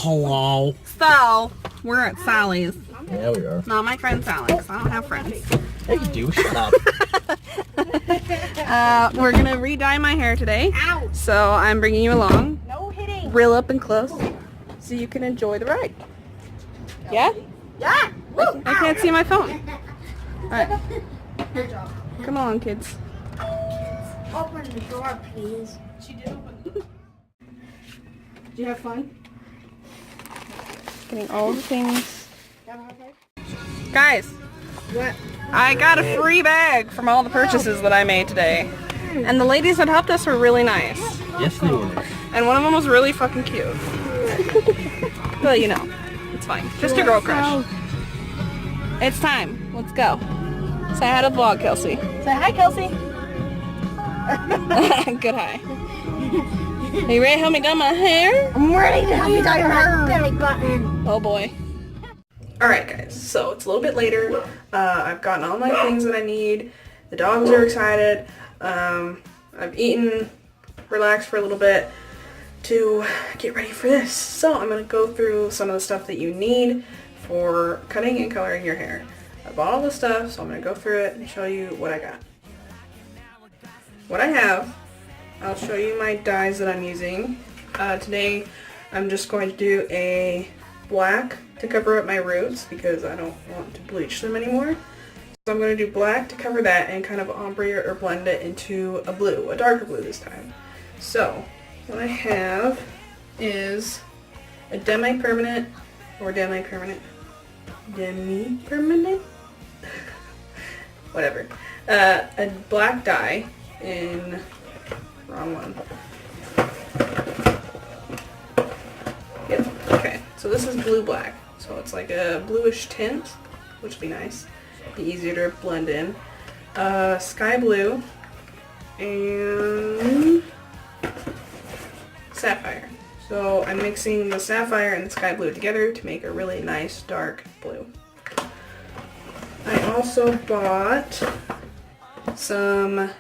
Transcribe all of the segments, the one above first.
Hello. So, we're at Sally's. Yeah, we are. Not my friend Sally, because I don't have friends. Yeah, you do. Shut up. We're going to re-dye my hair today. Ow. So, I'm bringing you along. No hitting. Real up and close so you can enjoy the ride. Yeah? Yeah. Woo. I can't see my phone. Alright. Good job. Come on, kids. Open the door, please. She did open. Did you have fun? Getting all the things. Guys, What? I got a free bag from all the purchases that I made today. And the ladies that helped us were really nice. Yes, they were. And one of them was really fucking cute. Well, you know, it's fine. Just a girl crush. It's time. Let's go. Say hi to the vlog, Kelsey. Say hi, Kelsey. Good hi. Are you ready to help me dye my hair? I'm ready to help you dye your hair. Belly button. Oh boy. Alright guys, so it's a little bit later. I've gotten all my things that I need. The dogs are excited. I've eaten, relaxed for a little bit to get ready for this. So I'm going to go through some of the stuff that you need for cutting and coloring your hair. I bought all the stuff, so I'm going to go through it and show you what I got. What I have, I'll show you my dyes that I'm using. Today I'm just going to do a black to cover up my roots because I don't want to bleach them anymore. So I'm going to do black to cover that and kind of ombre or blend it into a blue, a darker blue this time. So what I have is a demi-permanent or demi-permanent, whatever, a black dye in, wrong one. Yep, okay, so this is blue-black, so it's like a bluish tint, which would be nice, be easier to blend in. Sky blue and sapphire. So I'm mixing the sapphire and the sky blue together to make a really nice dark blue. I also bought some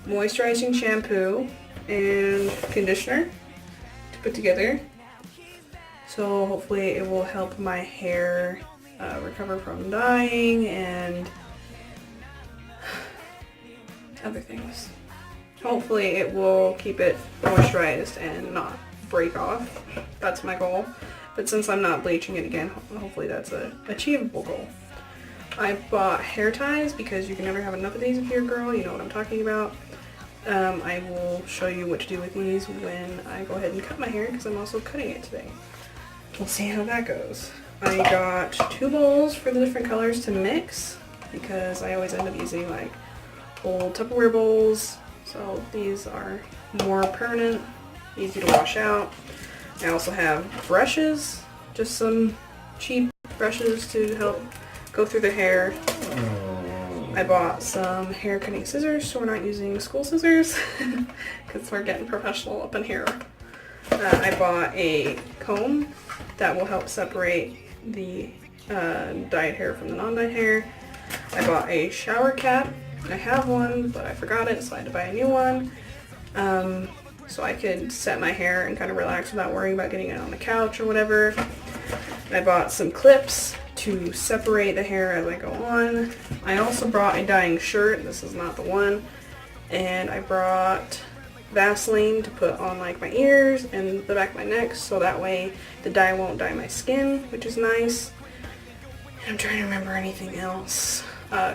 moisturizing shampoo and conditioner to put together. So hopefully it will help my hair recover from dyeing and other things. Hopefully it will keep it moisturized and not break off. That's my goal. But since I'm not bleaching it again, hopefully that's an achievable goal. I bought hair ties because you can never have enough of these if you're a girl, you know what I'm talking about. I will show you what to do with these when I go ahead and cut my hair because I'm also cutting it today. We'll see how that goes. I got 2 bowls for the different colors to mix because I always end up using like old Tupperware bowls. So these are more permanent, easy to wash out. I also have brushes, just some cheap brushes to help go through the hair. I bought some hair cutting scissors, so we're not using school scissors because we're getting professional up in here. I bought a comb that will help separate the dyed hair from the non-dyed hair. I bought a shower cap. I have one, but I forgot it, so I had to buy a new one. So I could set my hair and kind of relax without worrying about getting it on the couch or whatever. I bought some clips to separate the hair as I go on. I also brought a dyeing shirt. This is not the one. And I brought Vaseline to put on like my ears and the back of my neck so that way the dye won't dye my skin, which is nice. I'm trying to remember anything else.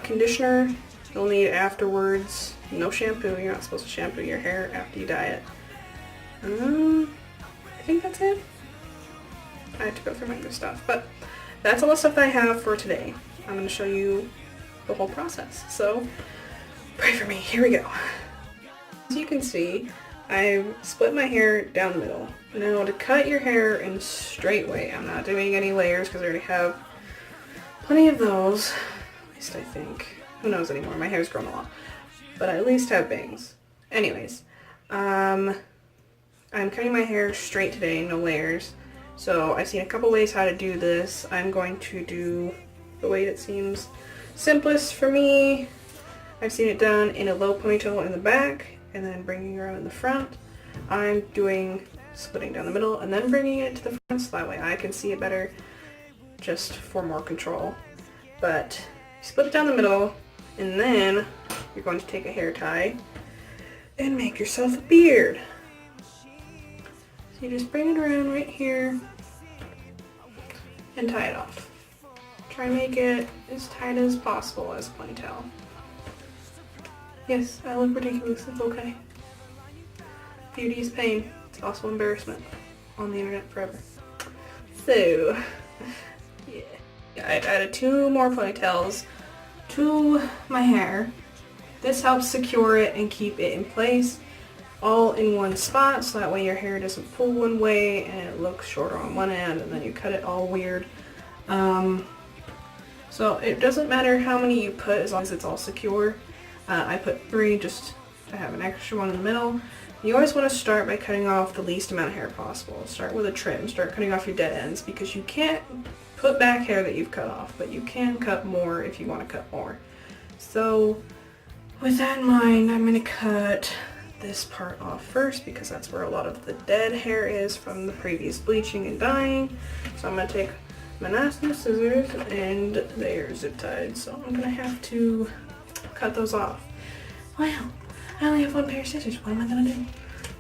Conditioner you'll need afterwards. No shampoo. You're not supposed to shampoo your hair after you dye it. I think that's it. I have to go through my other stuff, but that's all the stuff that I have for today. I'm going to show you the whole process. So pray for me. Here we go. As you can see, I've split my hair down the middle. Now to cut your hair in straight way, I'm not doing any layers because I already have plenty of those. At least I think. Who knows anymore? My hair's grown a lot. But I at least have bangs. Anyways, I'm cutting my hair straight today, no layers. So I've seen a couple ways how to do this. I'm going to do the way that seems simplest for me. I've seen it done in a low ponytail in the back and then bringing it around in the front. I'm doing splitting down the middle and then bringing it to the front so that way I can see it better, just for more control. But you split it down the middle, and then you're going to take a hair tie and make yourself a beard. So you just bring it around right here and tie it off. Try and make it as tight as possible as a ponytail. Yes, I look ridiculous, it's okay. Beauty is pain, it's also embarrassment on the internet forever. So, yeah. I've added 2 more ponytails to my hair. This helps secure it and keep it in place all in one spot, so that way your hair doesn't pull one way and it looks shorter on one end and then you cut it all weird. So it doesn't matter how many you put as long as it's all secure. I put 3 just to have an extra one in the middle. You always want to start by cutting off the least amount of hair possible. Start with a trim, start cutting off your dead ends, because you can't put back hair that you've cut off, but you can cut more if you want to cut more. So with that in mind, I'm going to cut this part off first because that's where a lot of the dead hair is from the previous bleaching and dyeing. So I'm going to take my nice new scissors, and they are zip tied, so I'm going to have to cut those off. Wow, I only have 1 pair of scissors. What am I going to do?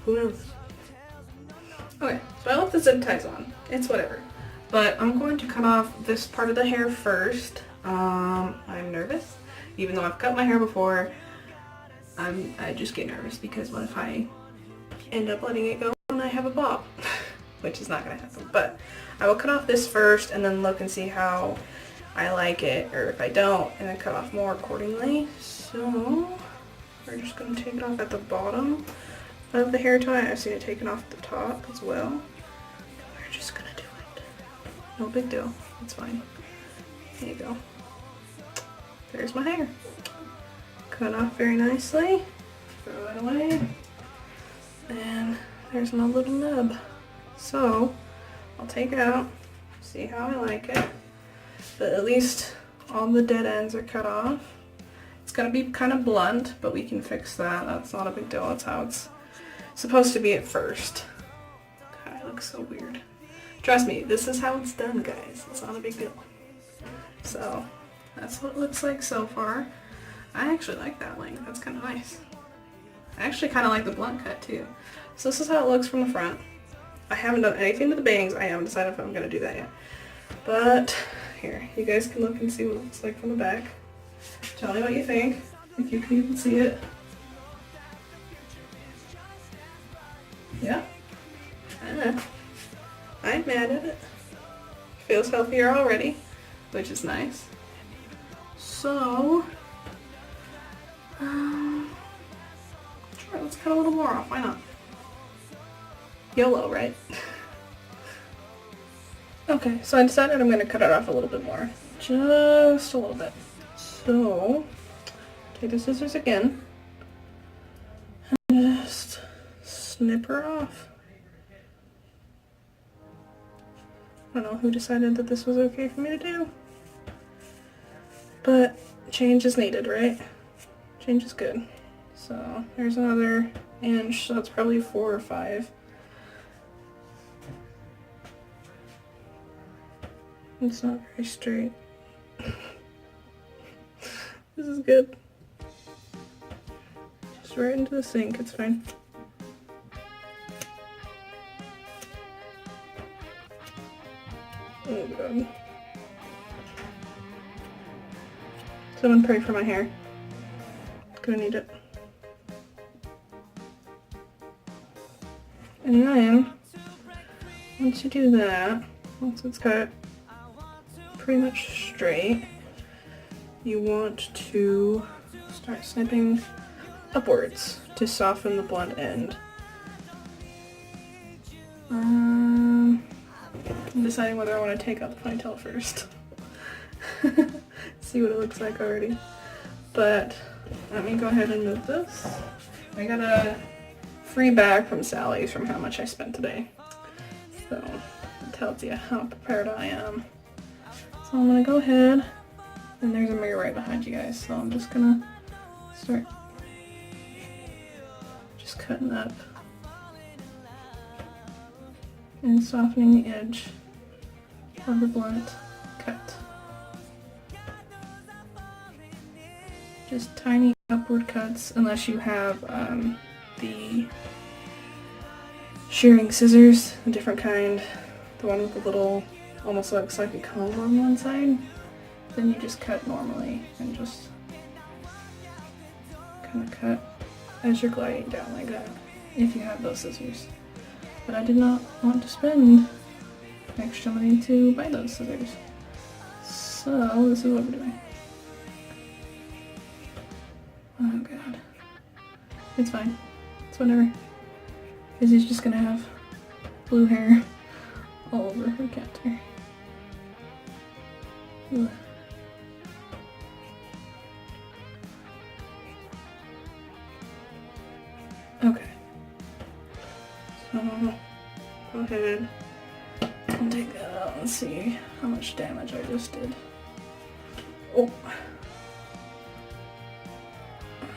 Who knows? Okay, so I left the zip ties on. It's whatever. But I'm going to cut off this part of the hair first. I'm nervous. Even though I've cut my hair before, I just get nervous because what if I end up letting it go and I have a bob? Which is not going to happen. But I will cut off this first and then look and see how I like it, or if I don't, and then cut off more accordingly. So we're just going to take it off at the bottom of the hair tie. I've seen it taken off the top as well. We're just going to do it. No big deal. It's fine. There you go. There's my hair. Cut off very nicely. Throw that away. And there's my little nub. So I'll take it out, see how I like it. But at least all the dead ends are cut off. It's going to be kind of blunt, but we can fix that. That's not a big deal. That's how it's supposed to be at first. God, it looks so weird. Trust me, this is how it's done, guys. It's not a big deal. So that's what it looks like so far. I actually like that length. That's kind of nice. I actually kind of like the blunt cut too. So this is how it looks from the front. I haven't done anything to the bangs. I haven't decided if I'm going to do that yet. But here, you guys can look and see what it looks like from the back. Tell me what you think, if you can even see it. Yeah? I don't know. I'm mad at it. Feels healthier already, which is nice. So, sure, let's cut a little more off. Why not? YOLO, right? Okay, so I decided I'm going to cut it off a little bit more. Just a little bit. So, take the scissors again and just snip her off. I don't know who decided that this was okay for me to do, but change is needed, right? Change is good. So there's another inch, so that's probably 4 or 5. It's not very straight. This is good. Just right into the sink, it's fine. Oh god. Someone pray for my hair. Gonna need it. And then, once you do that, once it's cut pretty much straight, you want to start snipping upwards to soften the blunt end. I'm deciding whether I want to take out the ponytail first. See what it looks like already. But let me go ahead and move this. I got a free bag from Sally's from how much I spent today. So it tells you how prepared I am. So I'm gonna go ahead, and there's a mirror right behind you guys, so I'm just gonna start just cutting up and softening the edge of the blunt cut. Just tiny upward cuts, unless you have the shearing scissors, a different kind, the one with the little, almost looks like a comb on one side. Then you just cut normally and just kind of cut as you're gliding down like that, if you have those scissors. But I did not want to spend extra money to buy those scissors. So this is what we're doing. Oh god. It's fine. It's whatever. Because he's just gonna have blue hair all over her cat's hair. Ugh. Okay. So, go ahead and take that out and see how much damage I just did. Oh.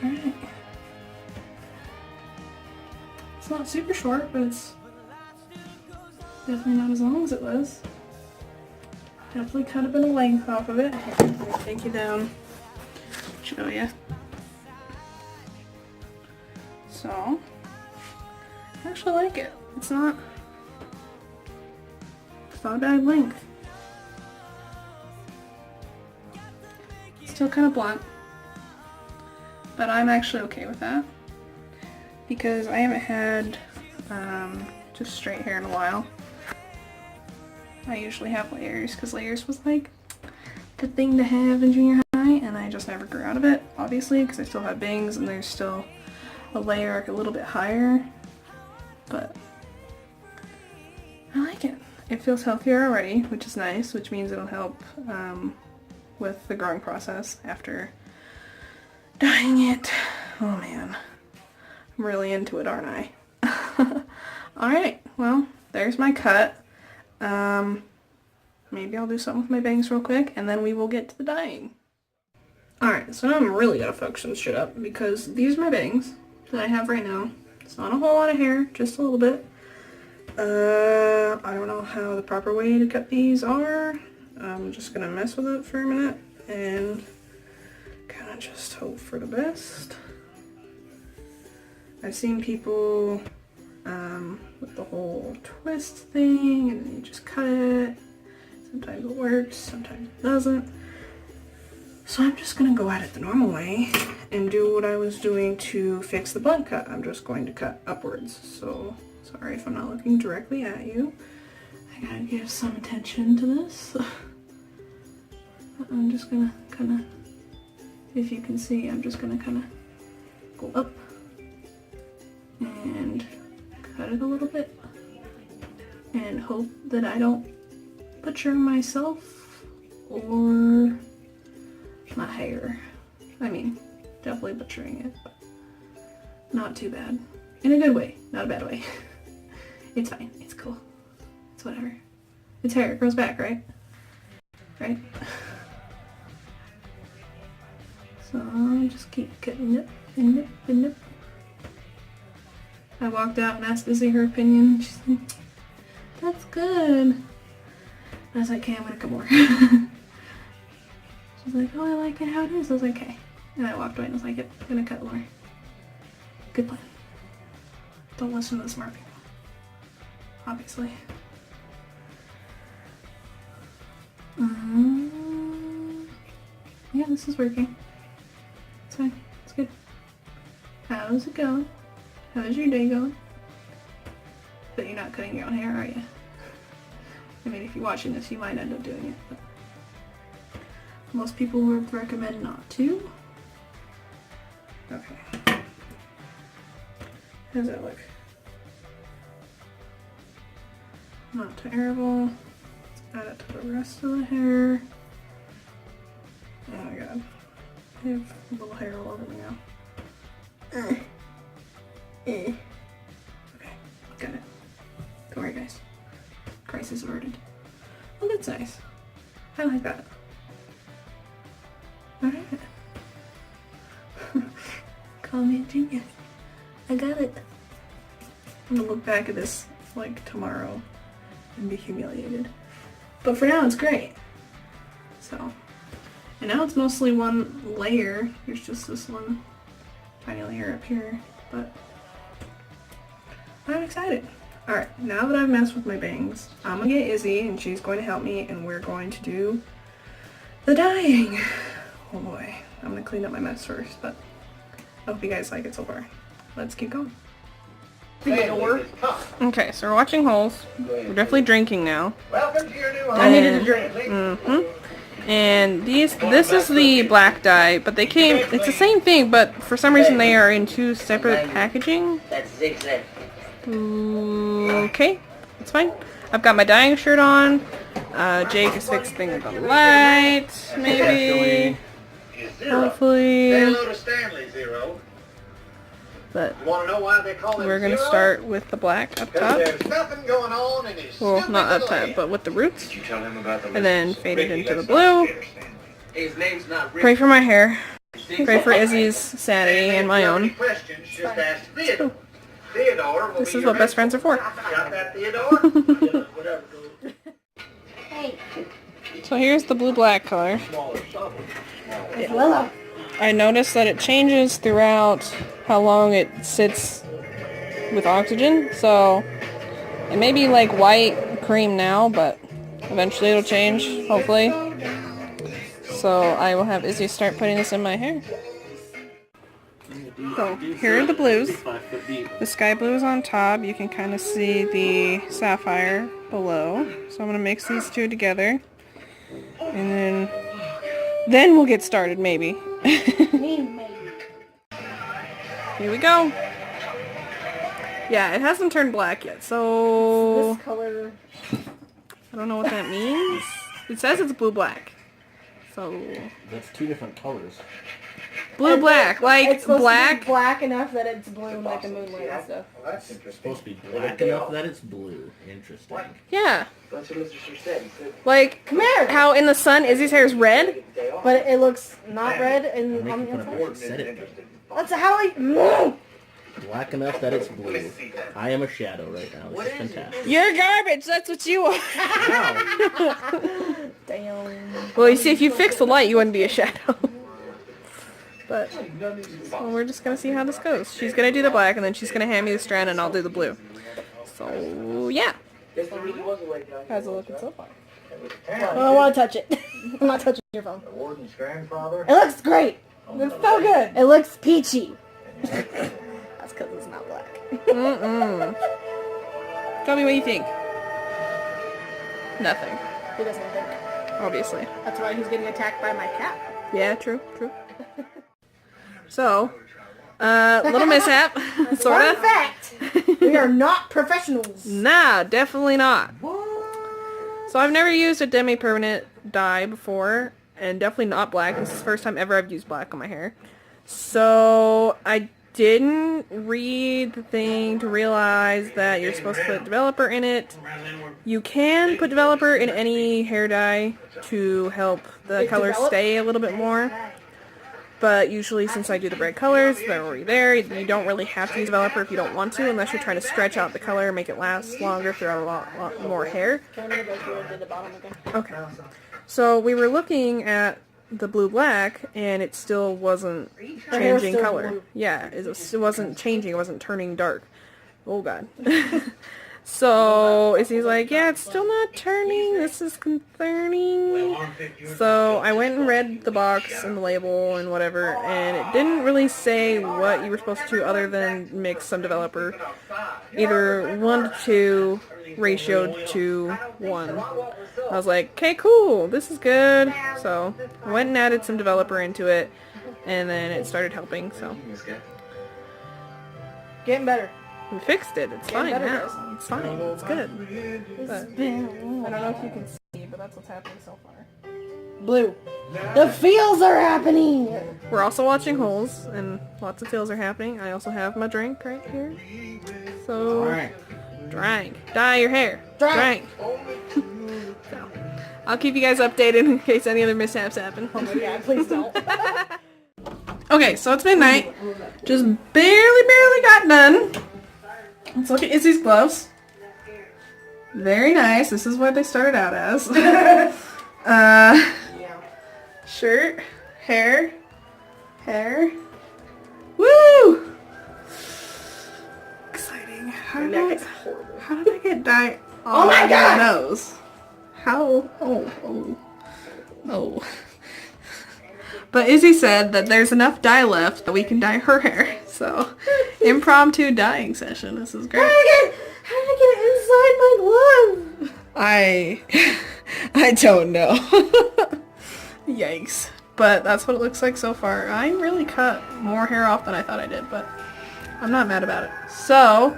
Alright. It's not super short, but it's definitely not as long as it was. Definitely cut a bit of length off of it. Here, let me take you down, show you. So, I actually like it. It's not a bad length. It's still kind of blunt, but I'm actually okay with that because I haven't had just straight hair in a while. I usually have layers because layers was like the thing to have in junior high, and I just never grew out of it, obviously, because I still have bangs and there's still a layer like a little bit higher, but I like it. It feels healthier already, which is nice, which means it'll help with the growing process after dyeing it. Oh man, I'm really into it, aren't I? Alright, well, there's my cut. Maybe I'll do something with my bangs real quick, and then we will get to the dyeing. Alright, so now I'm really gonna focus some shit up, because these are my bangs that I have right now. It's not a whole lot of hair, just a little bit. I don't know how the proper way to cut these are. I'm just gonna mess with it for a minute, and kind of just hope for the best. I've seen people with the whole twist thing, and then you just cut it. Sometimes it works, sometimes it doesn't. So I'm just gonna go at it the normal way and do what I was doing to fix the blunt cut. I'm just going to cut upwards. So sorry if I'm not looking directly at you. I gotta give some attention to this. I'm just gonna kind of, if you can see, I'm just gonna kind of go up and cut it a little bit and hope that I don't butcher myself or my hair. I mean, definitely butchering it, but not too bad. In a good way, not a bad way. It's fine, it's cool. It's whatever. It's hair, it grows back, right? Right? So I'll just keep cutting it and nip and nip. I walked out and asked Izzy her opinion. She's like, that's good. I was like, okay, I'm gonna cut more. She's like, oh, I like it how it is. I was like, okay. And I walked away and was like, yep, I'm gonna cut more. Good plan. Don't listen to the smart people. Obviously. Yeah, this is working. It's fine. It's good. How's it going? How's your day going? But you're not cutting your own hair, are you? I mean, if you're watching this, you might end up doing it, but most people would recommend not to. Okay. How does that look? Not terrible. Let's add it to the rest of the hair. Oh my god. I have a little hair all over me now. Okay, got it. Don't worry, guys. Crisis averted. Well, that's nice. I like that. Alright. Call me a genius. I got it. I'm gonna look back at this like tomorrow and be humiliated. But for now, it's great. So, and now it's mostly one layer. There's just this one tiny layer up here, but I'm excited. Alright, now that I've messed with my bangs, I'm gonna get Izzy and she's going to help me and we're going to do the dyeing. Oh boy, I'm gonna clean up my mess first, but I hope you guys like it so far. Let's keep going. Okay, so we're watching holes. We're definitely drinking now. Welcome to your new home. I needed a drink. And this is the black dye, but they came, it's the same thing, but for some reason they are in two separate packaging. That's zigzag. Okay, that's fine. I've got my dyeing shirt on. Jake is fixing the light, maybe. Hopefully. Say hello to Stanley, Zero. But You want to know why they call him we're gonna Zero? start with the black up top. There's nothing going on in his Well, stupid not up little top, head. but with the roots. Did you tell him about the And then lizards? fade it Ricky, into the let's blue. not understand. His name's not Ricky. Pray for my hair. Pray for Izzy's sanity and my own. Questions, just ask Theodore. Theodore will This be is your what best friends are for. Got that, Theodore? Hey, So here's the blue-black color. it's Willow. I noticed that it changes throughout how long it sits with oxygen, so it may be like white cream now, but eventually it'll change, hopefully. So I will have Izzy start putting this in my hair. So here are the blues. The sky blue is on top. You can kind of see the sapphire below. So I'm going to mix these two together. And then we'll get started, maybe. Here we go. Yeah, it hasn't turned black yet, so This color. I don't know what that means. It says it's blue-black. So That's two different colors. blue-black, like It's supposed to black. be black enough that it's blue like the moonlight and stuff. Well, that's It's interesting. supposed to be black enough that it's blue. Interesting. Yeah, That's what Mr. Sir said. He said, like Come here! how in the sun Izzy's hair is red. day off. But it looks not red I and make on you the put a inside. board set it. That's how I. Black enough that it's blue. I am a shadow right now. This is fantastic. You're garbage. That's what you are. Wow. Damn. Well, you see, if you fix the light, you wouldn't be a shadow. But well, we're just gonna see how this goes. She's gonna do the black, and then she's gonna hand me the strand, and I'll do the blue. So yeah. How's it looking so far? Well, I want to touch it. I'm not touching your phone. The warden's grandfather. It looks great. It's so good. It looks peachy. That's because it's not black. Tell me what you think. Nothing, He doesn't think. obviously. That's why he's getting attacked by my cat. Yeah, true. So, little mishap, Fun sorta. fact: we are not professionals. Nah, definitely not. So I've never used a demi-permanent dye before, and definitely not black. This is the first time ever I've used black on my hair. So I didn't read the thing to realize that you're supposed to put developer in it. You can put developer in any hair dye to help the colors stay a little bit more. But usually, since I do the bright colors, they're already there. You don't really have to use developer if you don't want to, unless you're trying to stretch out the color and make it last longer throughout a lot more hair. Okay. So we were looking at the blue-black, and it still wasn't changing still color. blue. Yeah, it wasn't changing. It wasn't turning dark. Oh, God. So he's like, yeah, it's still not turning. This is concerning. So I went and read the box and the label and whatever, and it didn't really say what you were supposed to do other than mix some developer. Either 1 to 2, ratioed to 1. I was like, okay, cool, this is good. So I went and added some developer into it, and then it started helping, so. Getting better. We fixed it. It's fine better, now. guys. It's fine. It's good. But, I don't know if you can see, but that's what's happening so far. Blue. The feels are happening. We're also watching holes, and lots of feels are happening. I also have my drink right here. So, drink. Dye your hair. Drink. So, I'll keep you guys updated in case any other mishaps happen. Oh my god, please don't. Okay, so it's midnight. Just barely got done. Let's look at Izzy's gloves. Very nice. This is what they started out as. Shirt, hair. Woo! Exciting. How did I get dye on my nose? How? Oh. But Izzy said that there's enough dye left that we can dye her hair. So, impromptu dyeing session. This is great. How did I get inside my glove? I don't know. Yikes. But that's what it looks like so far. I really cut more hair off than I thought I did, but I'm not mad about it. So,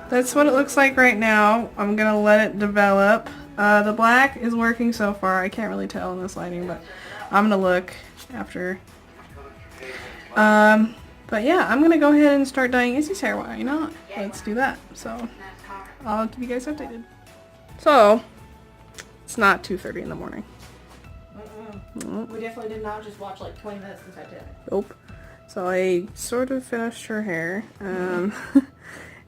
that's what it looks like right now. I'm going to let it develop. The black is working so far. I can't really tell in this lighting, but I'm going to look after. But yeah, I'm going to go ahead and start dyeing Izzy's hair. Why not? Let's do that. So, I'll keep you guys updated. So, it's not 2:30 in the morning. We definitely did not just watch like 20 minutes of Titanic. Nope. So I sort of finished her hair.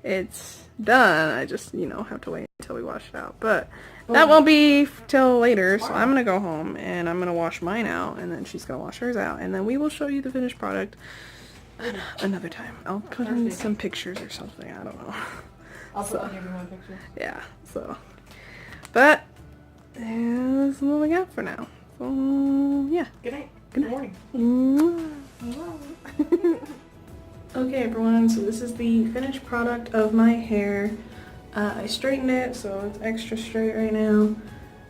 It's done. I just, have to wait until we wash it out. But that won't be till later, so I'm going to go home and I'm going to wash mine out, and then she's going to wash hers out, and then we will show you the finished product another time. I'll put in some pictures or something. I don't know. I'll give you one picture. Yeah, so. But that's what we got for now. So, yeah. Good night. Good morning. Okay, everyone, so this is the finished product of my hair. I straightened it, so it's extra straight right now.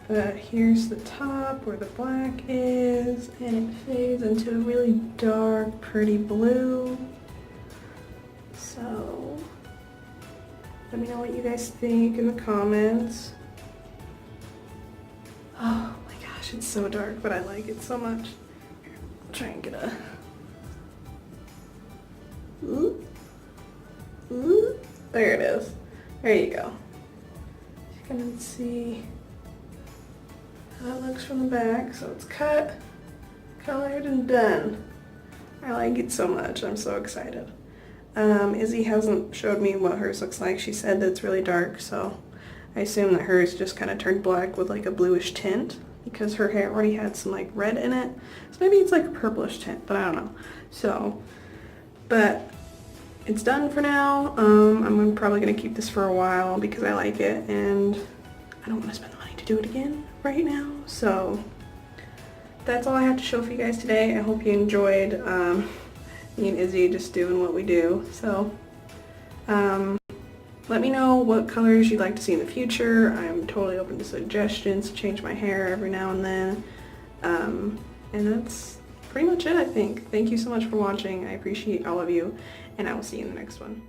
But here's the top where the black is, and it fades into a really dark, pretty blue. So, let me know what you guys think in the comments. Oh my gosh, it's so dark, but I like it so much. Here, I'll try and get a... Ooh. There it is. There you go. You can see how it looks from the back. So it's cut, colored, and done. I like it so much. I'm so excited. Izzy hasn't showed me what hers looks like. She said that it's really dark, so I assume that hers just kind of turned black with like a bluish tint because her hair already had some like red in it. So maybe it's like a purplish tint, but I don't know. So, but it's done for now. I'm probably going to keep this for a while because I like it and I don't want to spend the money to do it again right now. So that's all I have to show for you guys today. I hope you enjoyed me and Izzy just doing what we do. So let me know what colors you'd like to see in the future. I'm totally open to suggestions to change my hair every now and then. And that's pretty much it, I think. Thank you so much for watching. I appreciate all of you, and I will see you in the next one.